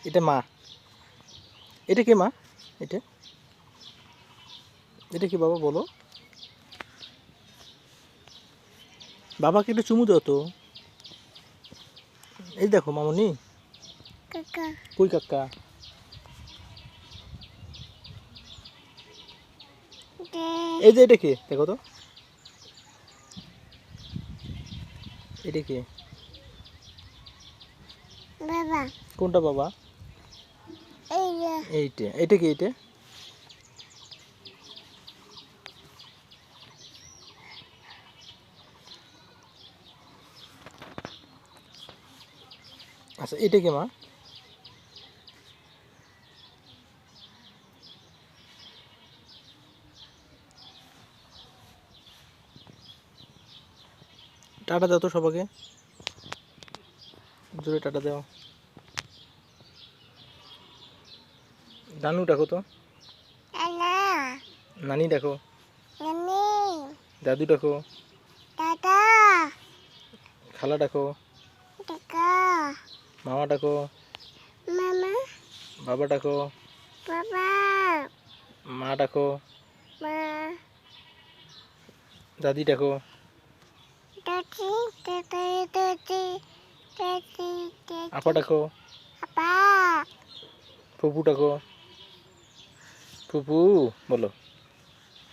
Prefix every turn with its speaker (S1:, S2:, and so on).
S1: এটা মা। এটা কি মা? এটা এটা কি বাবা বলো? বাবাকে একটু চুমু দাও তো। এই দেখো মামুনি।
S2: কাকা
S1: কই কাকা?
S2: দে
S1: এই যে এটা কি দেখো তো। এটা কি?
S2: বাবা
S1: কোনটা বাবা?
S2: এই যে
S1: এইটা। এটা কি এটা? আচ্ছা এটা কি মা? টাটা দাও তো সবাইকে। জোরে টাটা দাও। নানু ডাকো তো।
S2: আলা
S1: নানি ডাকো।
S2: নানি
S1: দাদু ডাকো।
S2: দাদা
S1: খালা ডাকো।
S2: কাকা
S1: মামা ডাকো।
S2: মামা
S1: বাবা ডাকো।
S2: বাবা
S1: মা ডাকো।
S2: মা
S1: দাদি ডাকো।
S2: দাদি দাদি দাদি দাদি
S1: আপা
S2: দাদি
S1: ডাকো।
S2: আপা
S1: ফুপু ডাকো। ফুপু বলো।